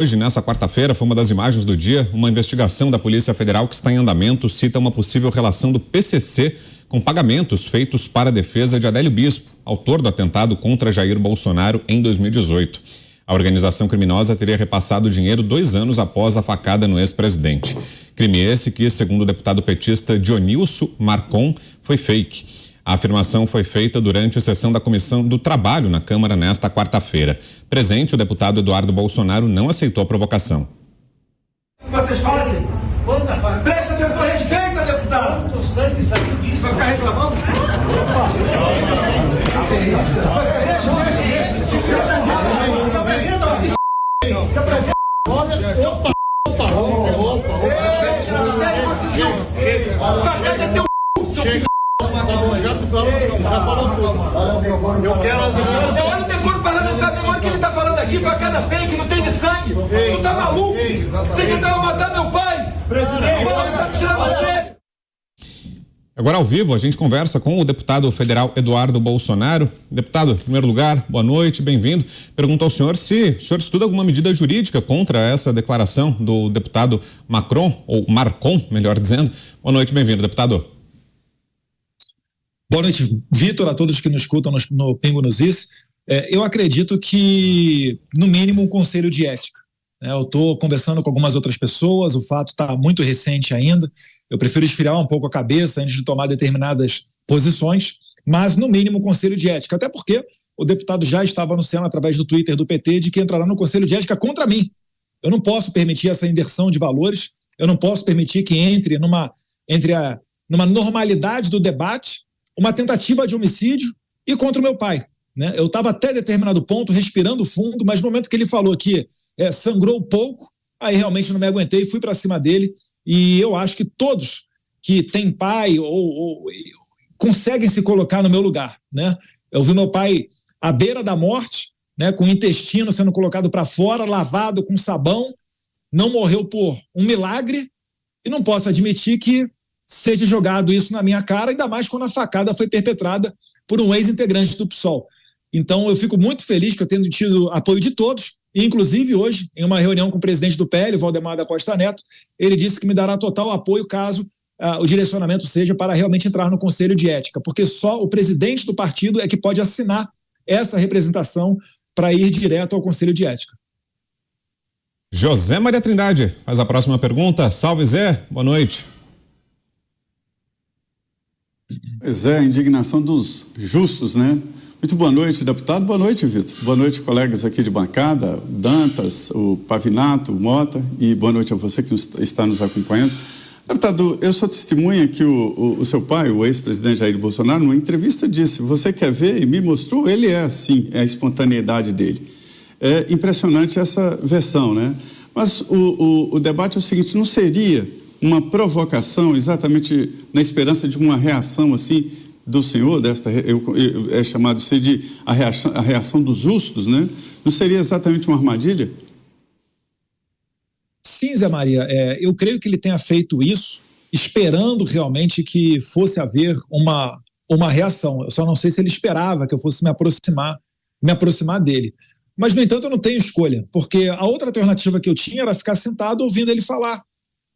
Hoje, nessa quarta-feira, foi uma das imagens do dia. Uma investigação da Polícia Federal que está em andamento cita uma possível relação do PCC com pagamentos feitos para a defesa de Adélio Bispo, autor do atentado contra Jair Bolsonaro em 2018. A organização criminosa teria repassado dinheiro 2 anos após a facada no ex-presidente. Crime esse que, segundo o deputado petista Dionilson Marcon, foi fake. A afirmação foi feita durante a sessão da Comissão do Trabalho na Câmara nesta quarta-feira. Presente, o deputado Eduardo Bolsonaro não aceitou a provocação. Vocês fazem? Presta atenção, respeita, deputado! Quanto sangue saiu disso? Vai ficar reclamando? Já falou tudo. Eu quero eu olho o decoro parlamentar, meu irmão, que ele tá falando aqui, facada fake, não tem de sangue. Tu tá maluco? Vocês tentaram matar meu pai? Presidente, tá me tirando você. Agora, ao vivo, a gente conversa com o deputado federal Eduardo Bolsonaro. Deputado, em primeiro lugar, boa noite, bem-vindo. Pergunto ao senhor se o senhor estuda alguma medida jurídica contra essa declaração do deputado Macron, ou Marcon, melhor dizendo. Boa noite, bem-vindo, deputado. Boa noite, Vitor, a todos que nos escutam no Pingo nos Is. Eu acredito que, no mínimo, um conselho de ética. Eu estou conversando com algumas outras pessoas, o fato está muito recente ainda. Eu prefiro esfriar um pouco a cabeça antes de tomar determinadas posições, mas, no mínimo, um conselho de ética. Até porque o deputado já estava anunciando, através do Twitter do PT, de que entrará no conselho de ética contra mim. Eu não posso permitir essa inversão de valores, eu não posso permitir que entre numa normalidade do debate uma tentativa de homicídio e contra o meu pai. Né? Eu estava até determinado ponto respirando fundo, mas no momento que ele falou que sangrou pouco, aí realmente não me aguentei, fui para cima dele, e eu acho que todos que têm pai ou conseguem se colocar no meu lugar. Né? Eu vi meu pai à beira da morte, né, com o intestino sendo colocado para fora, lavado com sabão, não morreu por um milagre, e não posso admitir que seja jogado isso na minha cara, ainda mais quando a facada foi perpetrada por um ex-integrante do PSOL. Então, eu fico muito feliz que eu tenho tido apoio de todos, e inclusive hoje, em uma reunião com o presidente do PL, Valdemar da Costa Neto, ele disse que me dará total apoio caso o direcionamento seja para realmente entrar no Conselho de Ética, porque só o presidente do partido é que pode assinar essa representação para ir direto ao Conselho de Ética. José Maria Trindade faz a próxima pergunta. Salve, Zé. Boa noite. Pois é, a indignação dos justos, né? Muito boa noite, deputado. Boa noite, Vitor. Boa noite, colegas aqui de bancada, Dantas, o Pavinato, o Mota, e boa noite a você que está nos acompanhando. Deputado, eu sou testemunha que o seu pai, o ex-presidente Jair Bolsonaro, numa entrevista disse, você quer ver? E me mostrou, ele é assim, é a espontaneidade dele. É impressionante essa versão, né? Mas o debate é o seguinte, não seria uma provocação exatamente na esperança de uma reação assim do senhor, é chamado de a reação dos justos, né? Não seria exatamente uma armadilha? Sim, Zé Maria, eu creio que ele tenha feito isso esperando realmente que fosse haver uma reação. Eu só não sei se ele esperava que eu fosse me aproximar dele. Mas, no entanto, eu não tenho escolha, porque a outra alternativa que eu tinha era ficar sentado ouvindo ele falar.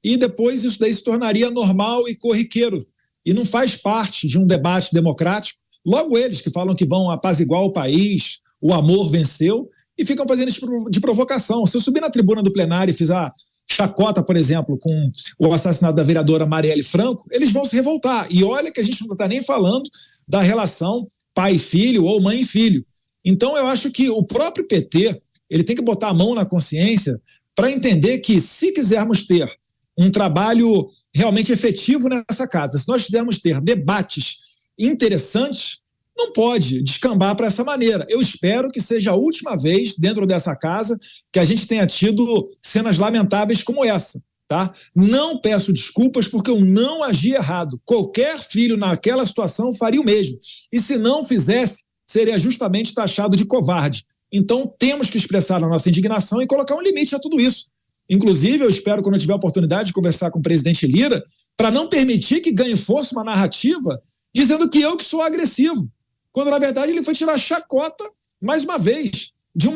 E depois isso daí se tornaria normal e corriqueiro. E não faz parte de um debate democrático. Logo eles que falam que vão apaziguar o país, o amor venceu, e ficam fazendo isso de provocação. Se eu subir na tribuna do plenário e fizer chacota, por exemplo, com o assassinato da vereadora Marielle Franco, eles vão se revoltar. E olha que a gente não está nem falando da relação pai e filho ou mãe e filho. Então eu acho que o próprio PT ele tem que botar a mão na consciência para entender que se quisermos ter um trabalho realmente efetivo nessa casa, se nós quisermos ter debates interessantes, não pode descambar para essa maneira. Eu espero que seja a última vez dentro dessa casa que a gente tenha tido cenas lamentáveis como essa. Tá? Não peço desculpas porque eu não agi errado. Qualquer filho naquela situação faria o mesmo. E se não fizesse, seria justamente taxado de covarde. Então temos que expressar a nossa indignação e colocar um limite a tudo isso. Inclusive, eu espero, quando eu tiver a oportunidade de conversar com o presidente Lira, para não permitir que ganhe força uma narrativa dizendo que eu que sou agressivo, quando na verdade ele foi tirar chacota, mais uma vez, de um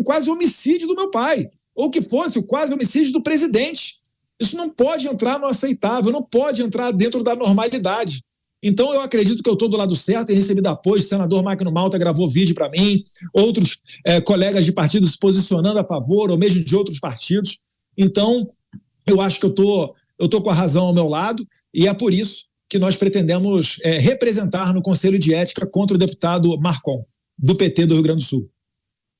quase homicídio do meu pai. ou que fosse o quase homicídio do presidente. Isso não pode entrar no aceitável, não pode entrar dentro da normalidade. Então, eu acredito que eu estou do lado certo e recebido apoio. O senador Magno Malta gravou vídeo para mim, outros colegas de partido se posicionando a favor, ou mesmo de outros partidos. Então, eu acho que eu tô com a razão ao meu lado, e é por isso que nós pretendemos representar no Conselho de Ética contra o deputado Marcon, do PT do Rio Grande do Sul.